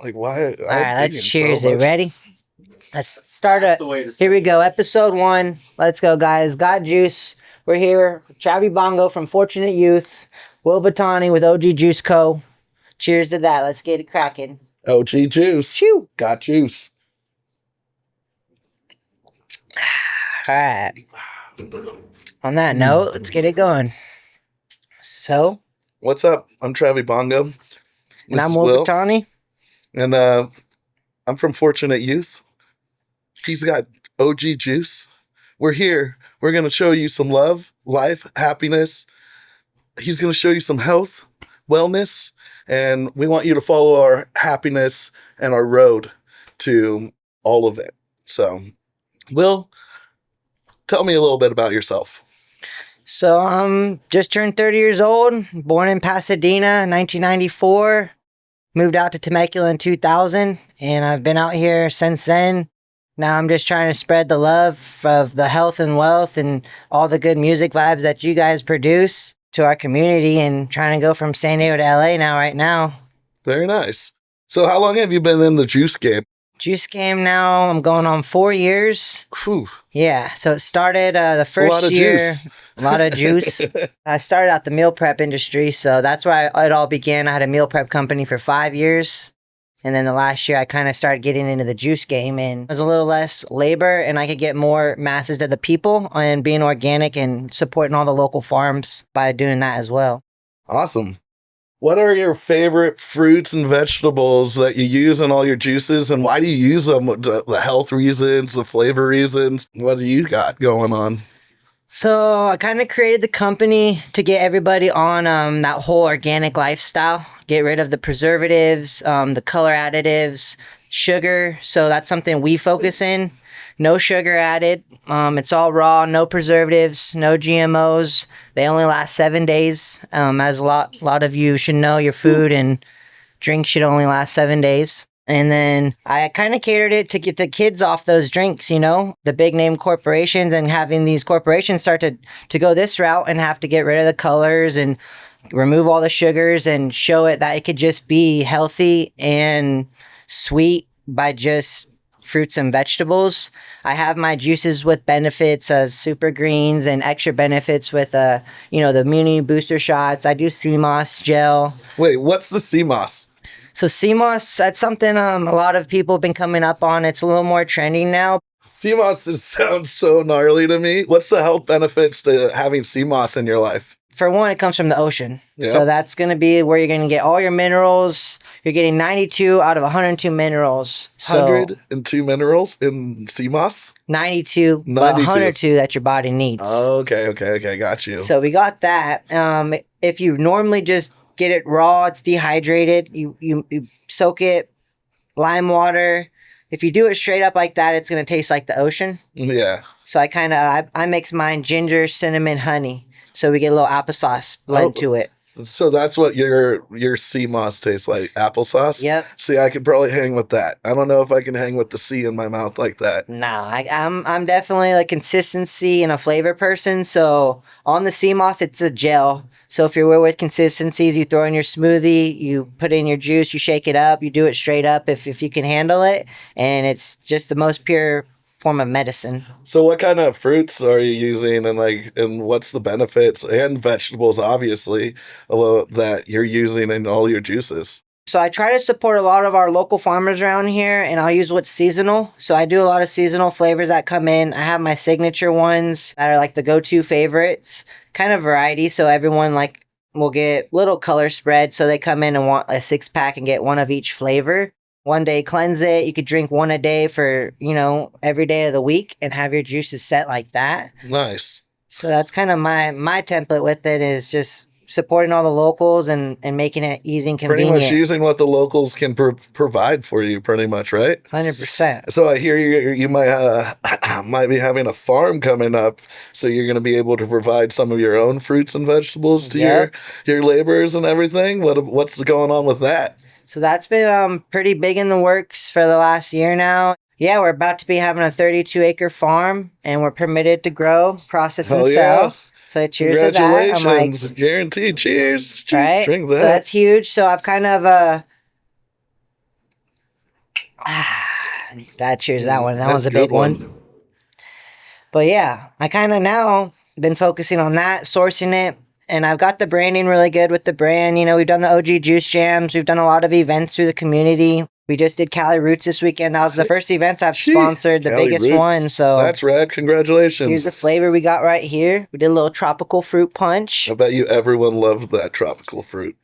Like, why? All right, let's cheers it. Ready? Let's start it. Here we go. Episode 1. Let's go, guys. Got juice. We're here. Travi Bongo from Fortunate Youth. Will Bitonti with OG Juice Co. Cheers to that. Let's get it cracking. OG Juice. Chew. Got juice. All right. On that note, let's get it going. So, what's up? I'm Travi Bongo. And I'm Will Bitonti. And I'm from Fortunate Youth. He's got OG Juice. We're here. We're going to show you some love, life, happiness. He's going to show you some health, wellness, and we want you to follow our happiness and our road to all of it. So, Will, tell me a little bit about yourself. So, just turned 30 years old, born in Pasadena, 1994. Moved out to Temecula in 2000, and I've been out here since then. Now I'm just trying to spread the love of the health and wealth and all the good music vibes that you guys produce to our community, and trying to go from San Diego to LA right now. Very nice. So how long have you been in the juice game? Juice game now, I'm going on 4 years. Whew. Yeah, so it started the first year. A lot of juice. I started out the meal prep industry, so that's where it all began. I had a meal prep company for 5 years. And then the last year, I kind of started getting into the juice game, and it was a little less labor, and I could get more masses to the people and being organic and supporting all the local farms by doing that as well. Awesome. What are your favorite fruits and vegetables that you use in all your juices, and why do you use them? The health reasons, the flavor reasons? What do you got going on? So I kind of created the company to get everybody on that whole organic lifestyle, get rid of the preservatives, the color additives, sugar. So that's something we focus in. No sugar added. It's all raw, no preservatives, no GMOs. They only last 7 days. As a lot of you should know, your food and drink should only last 7 days. And then I kind of catered it to get the kids off those drinks, the big name corporations, and having these corporations start to go this route and have to get rid of the colors and remove all the sugars and show it that it could just be healthy and sweet by just fruits and vegetables. I have my juices with benefits as super greens and extra benefits with the immunity booster shots. I do CMOS gel. Wait, what's the CMOS? So CMOS, that's something a lot of people have been coming up on. It's a little more trendy now. CMOS just sounds so gnarly to me. What's the health benefits to having CMOS in your life? For one, it comes from the ocean. Yep. So that's going to be where you're going to get all your minerals. You're getting 92 out of 102 minerals. 102 minerals in CMOS? 92, but 102 that your body needs. Oh, okay. Got you. So we got that. If you normally just get it raw, it's dehydrated. You soak it, lime water. If you do it straight up like that, it's going to taste like the ocean. Yeah. So I mix mine ginger, cinnamon, honey. So we get a little applesauce blend to it. So that's what your CMOS tastes like, applesauce? Yep. See, I could probably hang with that. I don't know if I can hang with the C in my mouth like that. No, I'm definitely a consistency and a flavor person. So on the CMOS, it's a gel. So if you're with consistencies, you throw in your smoothie, you put in your juice, you shake it up, you do it straight up if you can handle it. And it's just the most pure form of medicine. So what kind of fruits are you using, and what's the benefits, and vegetables obviously that you're using in all your juices? So I try to support a lot of our local farmers around here, and I'll use what's seasonal. So I do a lot of seasonal flavors that come in. I have my signature ones that are like the go-to favorites, kind of variety. So everyone will get little color spread. So they come in and want a 6-pack and get one of each flavor. One day cleanse it. You could drink one a day for, every day of the week and have your juices set like that. Nice. So that's kind of my template with it, is just supporting all the locals and making it easy and convenient. Pretty much using what the locals can provide for you, pretty much, right? 100%. So I hear you might be having a farm coming up, so you're going to be able to provide some of your own fruits and vegetables to your laborers and everything. What's going on with that? So that's been pretty big in the works for the last year now. Yeah, we're about to be having a 32-acre farm, and we're permitted to grow, process, and sell. So cheers to that. Congratulations. Guaranteed. Cheers. Right? Drink that. So that's huge. So I've kind of Bad cheers, that one. That That's one's a good big one. But yeah, I kind of now been focusing on that, sourcing it, and I've got the branding really good with the brand. You know, we've done the OG Juice Jams. We've done a lot of events through the community. We just did Cali Roots this weekend. That was the first events I've sponsored, the Cali biggest Roots. one. So that's rad. Congratulations. Here's the flavor we got right here. We did a little tropical fruit punch. I bet you everyone loved that tropical fruit.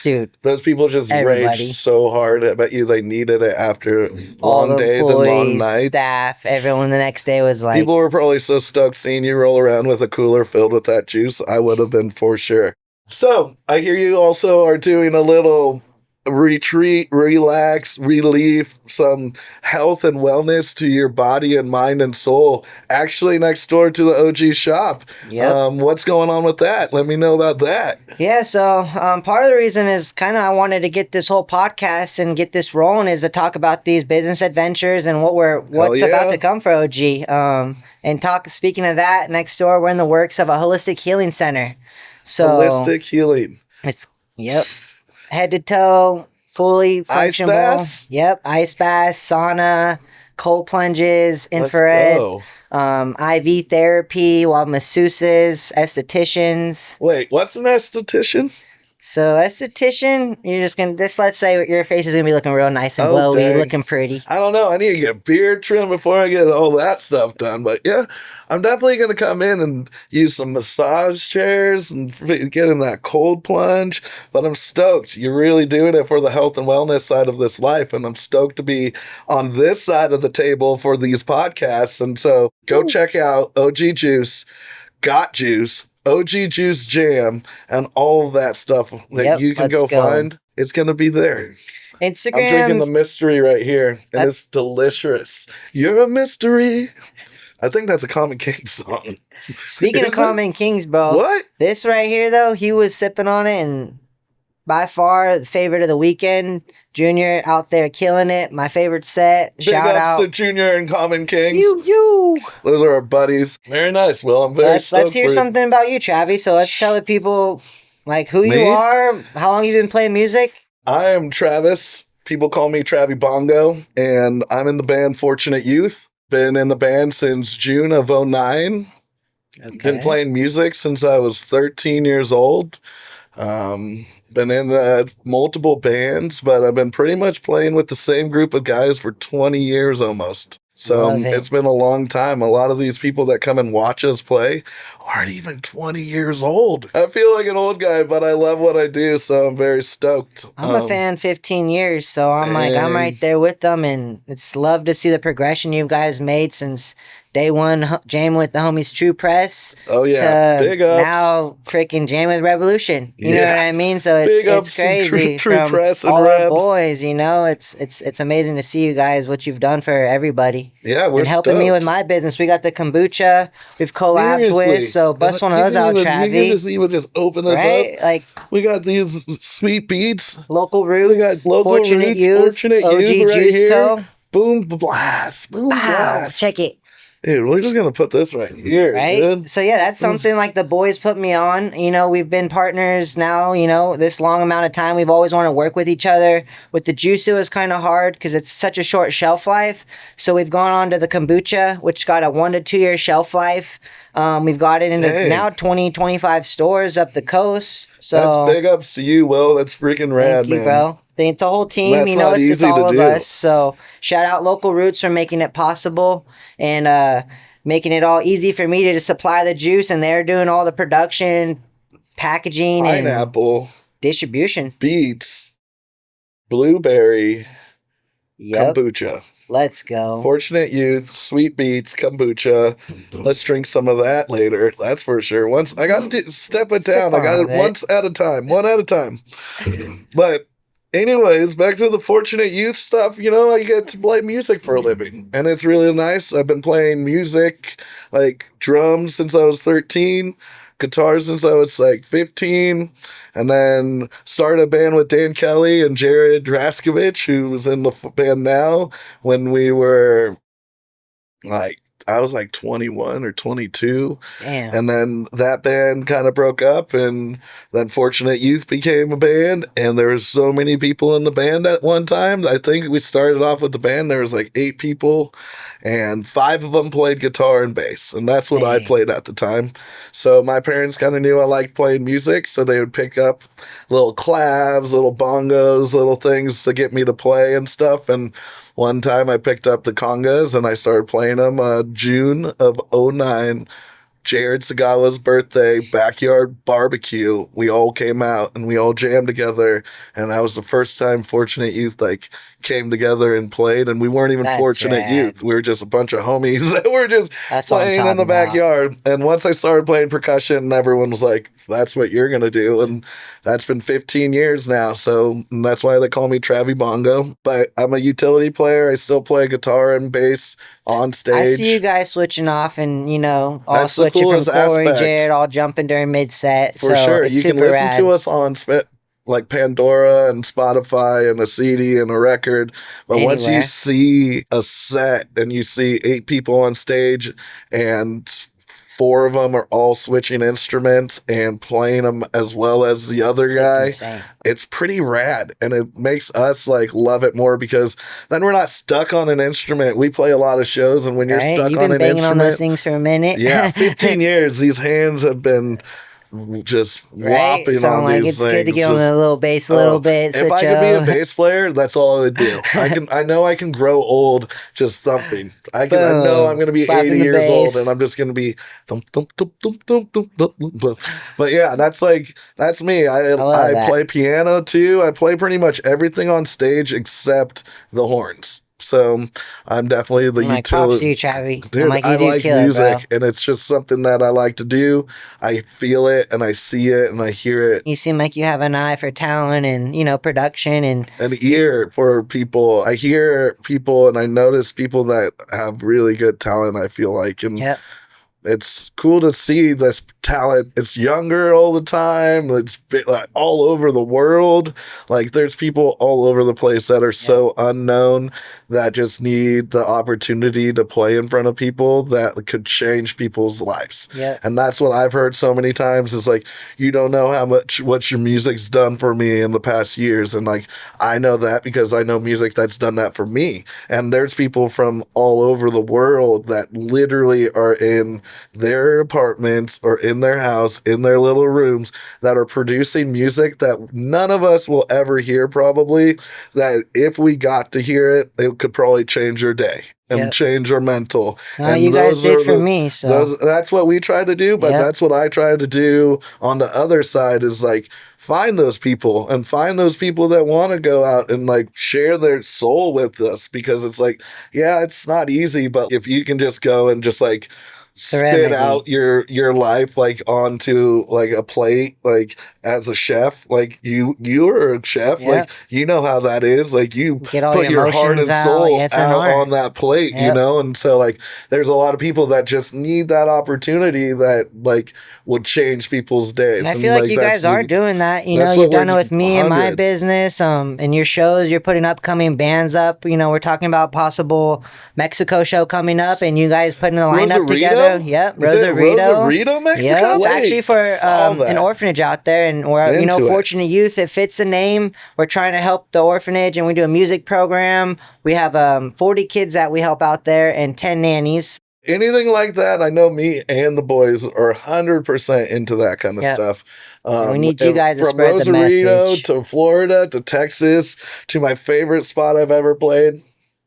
Dude. Those people just raged so hard. I bet you they needed it after long days and long nights. Staff, everyone the next day was like... People were probably so stoked seeing you roll around with a cooler filled with that juice. I would have been for sure. So, I hear you also are doing a little retreat, relax, relief, some health and wellness to your body and mind and soul. Actually, next door to the OG shop. Yep. What's going on with that? Let me know about that. Yeah, so part of the reason is kind of I wanted to get this whole podcast and get this rolling is to talk about these business adventures and what's about to come for OG. Speaking of that, next door we're in the works of a holistic healing center. So holistic healing. It's head to toe, fully functional. Ice baths? Yep, ice baths, sauna, cold plunges, infrared, IV therapy, masseuses, estheticians. Wait, what's an esthetician? So esthetician, let's say your face is gonna be looking real nice and glowy, looking pretty. I don't know. I need to get beard trim before I get all that stuff done. But yeah, I'm definitely gonna come in and use some massage chairs and get in that cold plunge. But I'm stoked. You're really doing it for the health and wellness side of this life, and I'm stoked to be on this side of the table for these podcasts. And so go check out OG Juice, Got Juice, OG Juice Jam, and all of that stuff that you can go find. It's going to be there. Instagram. I'm drinking the mystery right here, and it's delicious. You're a mystery. I think that's a Common King song. Speaking of Common Kings, bro. What? This right here, though, he was sipping on it, and by far the favorite of the weekend. Junior out there killing it. My favorite set. Shout out to Junior and Common Kings. You. Those are our buddies. Very nice, Will. I'm very stoked. Let's hear something about you, Travi. So let's tell the people who you are, how long you've been playing music. I am Travis. People call me Travi Bongo, and I'm in the band Fortunate Youth. Been in the band since June of 2009. Okay. Been playing music since I was 13 years old. Been in multiple bands, but I've been pretty much playing with the same group of guys for 20 years almost. So it's been a long time. A lot of these people that come and watch us play aren't even 20 years old. I feel like an old guy, but I love what I do, so I'm very stoked. I'm a fan 15 years, so I'm I'm right there with them, and it's love to see the progression you guys made since day one, jamming with the homies True Press. Oh, yeah. Big ups. Now, freaking jamming with Revolution. You know what I mean? So it's crazy. True Press and all Reb. our boys, it's amazing to see you guys, what you've done for everybody. Yeah, we're and helping me with my business. We got the kombucha we've collabed with, so bust one of those out, Travi. You can just open this up. We got these Sweet Beets. Local Roots. We got Local Fortunate Roots, Youth, Fortunate OG Youth right Juice here. Co. Boom blast. Boom blast. Check it. Dude, we're just going to put this right here. Right? Dude. So, yeah, that's something the boys put me on. We've been partners now, this long amount of time. We've always wanted to work with each other. With the juice, it was kind of hard because it's such a short shelf life. So, we've gone on to the kombucha, which got a 1 to 2 year shelf life. We've got it into now 20, 25 stores up the coast. So that's big ups to you, Will. That's freaking rad, thank you, man. Bro. It's a whole team, it's all of us. So shout out Local Roots for making it possible and making it all easy for me to just supply the juice, and they're doing all the production, packaging, pineapple, and distribution. Beets, blueberry, kombucha. Let's go. Fortunate Youth, Sweet Beets, kombucha. Let's drink some of that later. That's for sure. Once I got to step it down. I got it once at a time. One at a time. But anyways, back to the Fortunate Youth stuff. I get to play music for a living, and it's really nice. I've been playing music, like drums, since I was 13, guitar since I was 15, and then started a band with Dan Kelly and Jared Draskovich, who was in the band now, when we were I was like 21 or 22. Damn. And then that band kind of broke up, and then Fortunate Youth became a band, and there was so many people in the band at one time. I think we started off with the band, there was like 8 people, and 5 of them played guitar and bass, and that's what I Dang. played at the time. So my parents kind of knew I liked playing music, so they would pick up little clavs, little bongos, little things to get me to play and stuff. And one time I picked up the congas and I started playing them June of '09. Jared Sagawa's birthday, backyard barbecue. We all came out and we all jammed together, and that was the first time Fortunate Youth like came together and played. And we weren't even That's Fortunate rad. Youth; we were just a bunch of homies that were just That's what I'm playing in the talking about. backyard. And once I started playing percussion, everyone was like, "That's what you're gonna do," and that's been 15 years now. So that's why they call me Travi Bongo. But I'm a utility player. I still play guitar and bass on stage. I see you guys switching off and, all That's the switching from coolest Corey, aspect. Jared, all jumping during mid-set. For sure. It's You can super listen rad. to us on like Pandora and Spotify and a CD and a record. But once you Anywhere. see a set and you see 8 people on stage and 4 of them are all switching instruments and playing them as well as the other guy, It's insane. it's pretty rad, and it makes us like love it more because then we're not stuck on an instrument. We play a lot of shows, and when you're Right? stuck You've on been an banging on instrument, those things for a minute. yeah, 15 years, these hands have been just Right? whopping So on like these it's good to things. get on Just- a little bass a little oh, bit. if I switch could be a up. bass player, that's all I would do. I know I can grow old just thumping. I know Boom. I'm gonna be Slapping 80 the years old bass. and I'm just gonna be thump thump thump thump thump thump thump. But yeah, that's me. love I that. play piano too. I play pretty much everything on stage except the horns. So I'm definitely the I'm like, props to utility. you, Travi. Dude, I'm like, you I do like kill music, it, bro. and it's just something that I like to do. I feel it, and I see it, and I hear it. You seem like you have an eye for talent and, production and An ear for people. I hear people, and I notice people that have really good talent, I feel like. And yep. it's cool to see this talent. It's younger all the time. It's like all over the world. Like there's people all over the place that are so unknown that just need the opportunity to play in front of people that could change people's lives. Yep. And that's what I've heard so many times is like, you don't know how much what your music's done for me in the past years. And like, I know that because I know music that's done that for me. And there's people from all over the world that literally are in their apartments or in their house, in their little rooms, that are producing music that none of us will ever hear probably, that if we got to hear it, it could probably change your day and Yep. change your mental. No, And you guys those did are for the- me, so that's what we try to do, but Yep. that's what I try to do on the other side is like find those people and find those people that want to go out and like share their soul with us, because it's like, yeah, it's not easy, but if you can just go and just like spit Serenity. out your life like onto like a plate, like as a chef, like you're a chef, Yep. like you know how that is, like you Get all put your your heart emotions and out. soul Yeah, it's an out art. on that plate, you Yep. know. And so like there's a lot of people that just need that opportunity that like would change people's days. And I feel like you that's guys are doing that. that's You've what done it we're with me and my 100. business, and your shows. You're putting upcoming bands up. We're talking about possible Mexico show coming up, and you guys putting a lineup Rosarito? together. Yep, Is it Rosarito, Mexico? Yeah, it's Wait, actually for saw that. an orphanage out there, and we're Into it. Fortunate Youth. It fits the name. We're trying to help the orphanage, and we do a music program. We have 40 kids that we help out there, and 10 nannies. Anything like that, I know me and the boys are 100% into that kind of Yep. stuff. We need you and guys to from spread the Rosarito message. to Florida to Texas to my favorite spot I've ever played,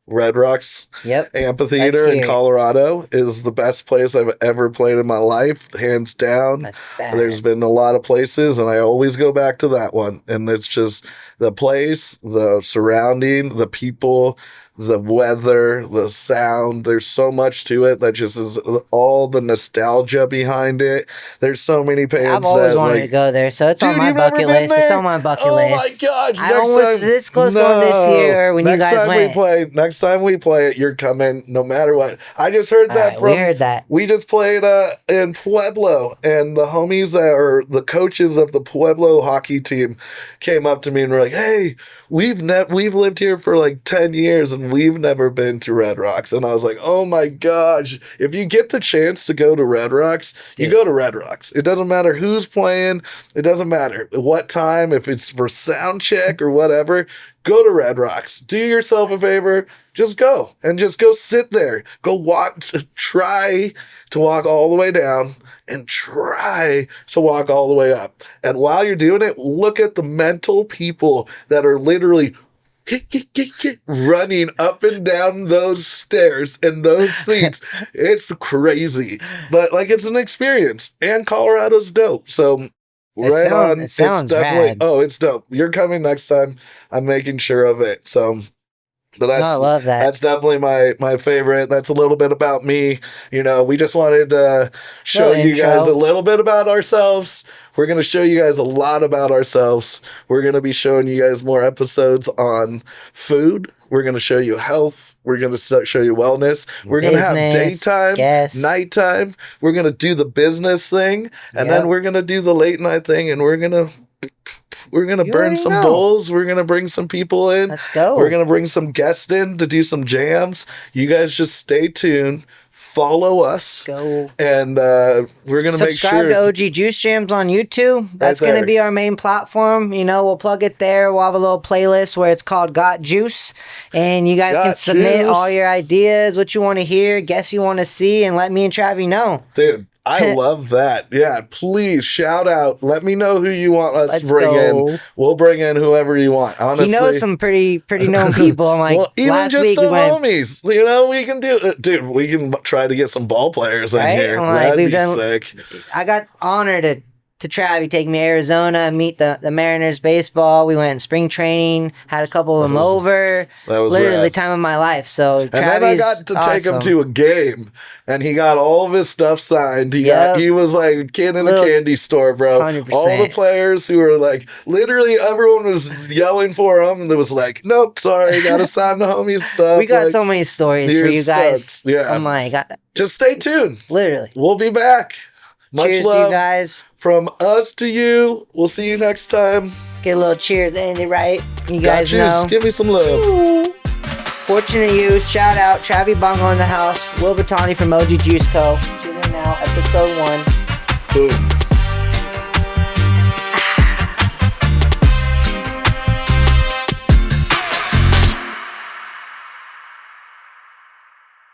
Red Rocks Yep. Amphitheater Let's in hear it. Colorado, is the best place I've ever played in my life, hands down. That's bad. There's been a lot of places, and I always go back to that one. And it's just the place, the surrounding, the people, the weather, the sound. There's so much to it that just is all the nostalgia behind it. There's so many bands I've always that wanted like. to go there, so it's on Dude, my you've never bucket been list. It's there? on my bucket Oh list. my gosh! I almost this close going this year when you next guys time went. we play, next next time we play it, you're coming no matter what. I just heard All that right, from. we heard that. We just played in Pueblo, and the homies that are the coaches of the Pueblo hockey team came up to me and were like, "Hey, we've lived here for like 10 years and we've never been to Red Rocks." And I was like, "Oh my gosh, if you get the chance to go to Red Rocks, you go to Red Rocks. It doesn't matter who's playing, it doesn't matter what time, if it's for sound check or whatever, go to Red Rocks. Do yourself a favor, just go and just go sit there. Go walk, try to walk all the way down and try to walk all the way up. And while you're doing it, look at the mental people that are literally running up and down those stairs and those seats. It's crazy, but like it's an experience, and Colorado's dope. So right on. It sounds it's definitely rad. Oh, it's dope. You're coming next time. I'm making sure of it. So but No, I love that. That's definitely my favorite. That's a little bit about me. You know, we just wanted to show Little you guys intro. a little bit about ourselves. We're going to show you guys a lot about ourselves. We're going to be showing you guys more episodes on food. We're going to show you health. We're going to show you wellness. We're going to have Business, daytime, yes. nighttime. We're going to do the business thing, and Yep. then we're going to do the late night thing, and we're going to You burn already some know. bowls. We're going to bring some people in. Let's go. We're going to bring some guests in to do some jams. You guys just stay tuned. Follow us. Go. And we're going to make Subscribe sure. to OG Juice Jams on YouTube. That's Right going to there. be our main platform. You know, we'll plug it there. We'll have a little playlist where it's called Got Juice. And you guys can Got submit Juice. all your ideas, what you want to hear, guests you want to see, and let me and Travi know. Dude, I love that. Yeah, please shout out. Let me know who you want us Let's to bring go. in. We'll bring in whoever you want. Honestly. He knows some pretty known people. I'm like, Well, even last just week we some went, homies. You know, we can do it. Dude, we can try to get some ball players in Right? here. I'm like, That'd we've be done- sick. I got honored to Travi take me to Arizona, meet the Mariners baseball. We went in spring training, had a couple of them over. That was Literally rad. the time of my life. So And then I got to take him to a game, and he got all of his stuff signed. Yep. He was like a kid in a Little- candy store, bro. 100%. All the players who were like, literally everyone was yelling for him, and it was like, nope, sorry, gotta sign the homie stuff. We got Like, so many stories for you're you guys. stuck. Yeah. I'm like, just stay tuned. literally. We'll be back. Much Cheers to love you guys. from us to you. We'll see you next time. Let's get a little cheers, Andy, right? You Got guys you. know. Give me some love. Fortunate Youth, shout out. Travi Bongo in the house. Will Bitonti from OG Juice Co. Tune in now, episode 1. Boom.